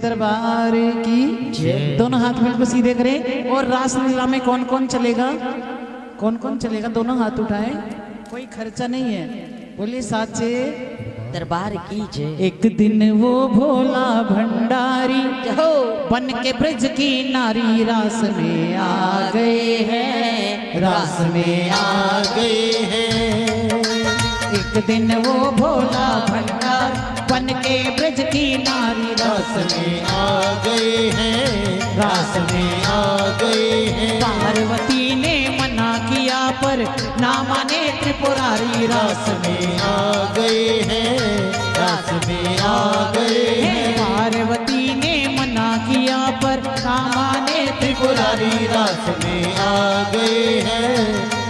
दरबार की जय। दोनों हाथ बिल्कुल सीधे करें। और रासलीला में कौन कौन चलेगा? कौन कौन चलेगा? दोनों हाथ उठाएं, कोई खर्चा नहीं है। बोलिए साचे दरबार की जय। एक दिन वो भोला भंडारी बन के ब्रज की नारी रास में आ गए हैं, रास में आ गए हैं। एक दिन वो भोला भंडारी बन के ब्रज की नारी रास में आ गए हैं, रास में आ गए हैं। पार्वती ने मना किया पर ना माने त्रिपुरारी रास में आ गए हैं, रास में आ गए हैं। पार्वती ने मना किया पर ना माने त्रिपुरारी रास में आ गए हैं,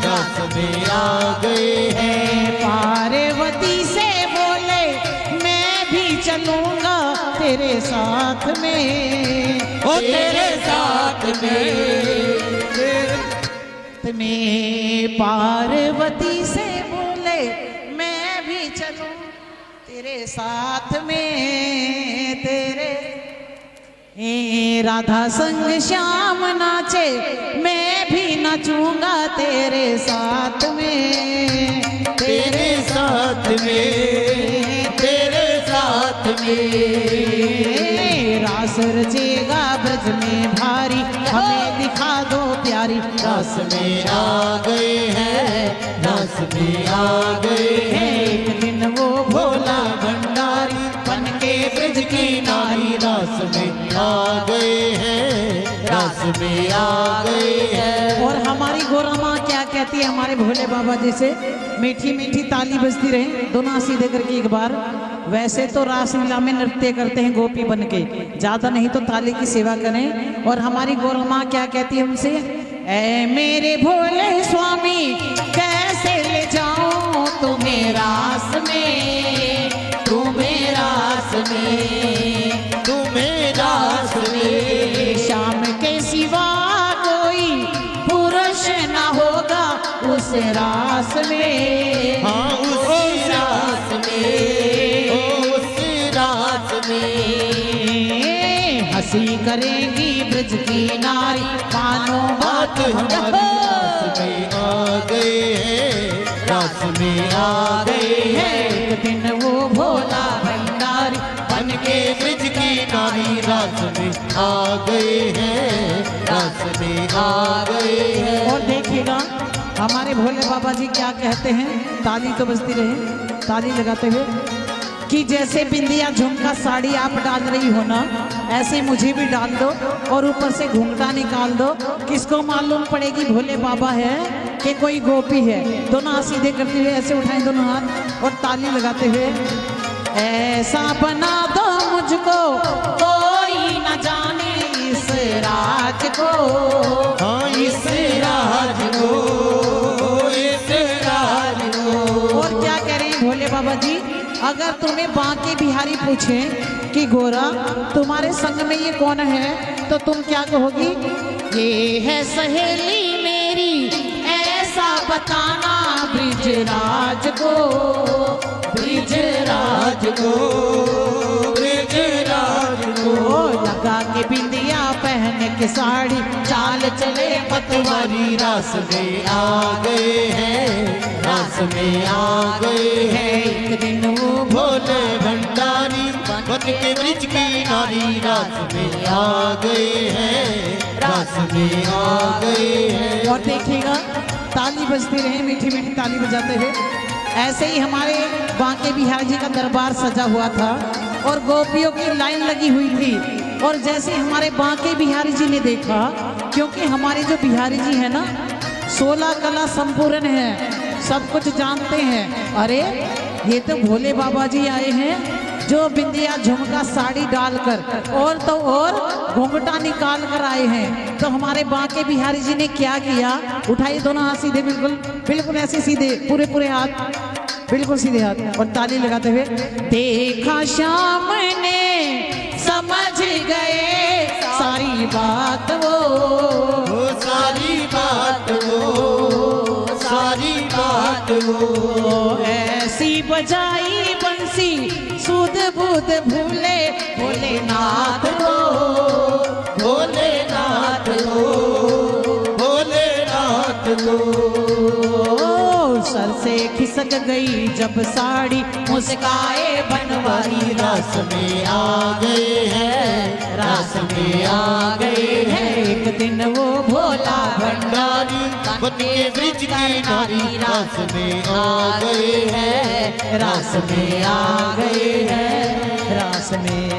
रास में आ गए हैं। पार्वती से बोले मैं भी चलूंगा तेरे साथ में, ओ तेरे साथ में पार्वती से बोले मैं भी चलूं तेरे साथ में। तेरे राधा संग श्याम नाचे मैं भी नाचूंगा तेरे साथ में, तेरे साथ में, तेरे साथ में। रास रचेगा ब्रज में भारी हमें दिखा दो प्यारी। रास में आ गए हैं, रास में आ गए हैं। एक दिन वो भोला भंडारी बन के ब्रज की नारी रास में आ गए हैं, रास में आ गए हैं। और हमारी गोरा माँ क्या कहती है हमारे भोले बाबा जैसे? मीठी मीठी ताली बजती रहे। दोनों हाथ सीधे करके एक बार। वैसे तो रासलीला में नृत्य करते हैं गोपी बन के, ज्यादा नहीं तो ताली की सेवा करें। और हमारी गोरा माँ क्या कहती है उनसे? ऐ मेरे भोले स्वामी कैसे ले जाऊं तुम्हें रास में, तुम्हें रास में, तुम्हें रास में। श्याम के सिवा कोई पुरुष न होगा उस रास में, हाँ उस रास में, उस रास में। हंसी करेंगी ब्रज की नारी मानो बात हमारी रास में आ गए हैं, रास में आ गए हैं। एक दिन वो भोला भंडारी बन के ब्रज की नारी रास में आ गए हैं, रास में आ गए हैं। और देखिएगा हमारे भोले बाबा जी क्या कहते हैं। ताली तो बजती रहे, ताली लगाते हुए कि जैसे बिंदिया झुमका साड़ी आप डाल रही हो ना, ऐसे मुझे भी डाल दो और ऊपर से घूंघटा निकाल दो। किसको मालूम पड़ेगी भोले बाबा है कि कोई गोपी है? दोनों हाथ सीधे करते हुए ऐसे उठाएं दोनों हाथ और ताली लगाते हुए। ऐसा बना दो मुझको कोई न जाने इस राज को, हाँ इस राज को, इस राज को। और क्या कह रहे हैं भोले बाबा जी? अगर तुम्हें बांके बिहारी पूछे कि गोरा तुम्हारे संग में ये कौन है, तो तुम क्या कहोगी? ये है सहेली मेरी ऐसा बताना ब्रिजराज को, ब्रिजराज को, ब्रिजराज को। लगा के बिंदिया पहन के साड़ी चाल चले पतवारी। रास में आ गए हैं, रास में आ गए हैं। एक दिन वो भोले भंडारी बन के ब्रज की नारी रास में आ गए हैं, रास में आ गए हैं। और देखिएगा ताली बजती रहे, मीठी मीठी ताली बजाते हुए। ऐसे ही हमारे बांके बिहारी जी का दरबार सजा हुआ था और गोपियों की लाइन लगी हुई थी। और जैसे हमारे बांके बिहारी जी ने देखा, क्योंकि हमारे जो बिहारी जी है ना 16 कला संपूर्ण है, सब कुछ जानते हैं। अरे ये तो भोले बाबा जी आए हैं जो बिंदिया झुमका साड़ी डालकर और तो और घूंघटा निकाल कर आए हैं। तो हमारे बांके बिहारी जी ने क्या किया? उठाइए दोनों हाथ सीधे, बिल्कुल बिल्कुल ऐसे सीधे, पूरे पूरे हाथ बिल्कुल सीधे हाथ और ताली लगाते हुए। देखा श्याम ने समझ गए सारी बात वो सारी बात वो, सारी बात वो। ऐसा कैसी बजाई बंसी सूद बूद भूले भोलेनाथ को, भोलेनाथ को, भोलेनाथ को। सर से खिसक गई जब साड़ी मुस्काए बनवारी रास में आ गए हैं, रास में आ गए हैं। एक दिन वो भोला भंडारी बन के ब्रिज की नारी रास में आ गए हैं, रास में आ गए हैं, रास में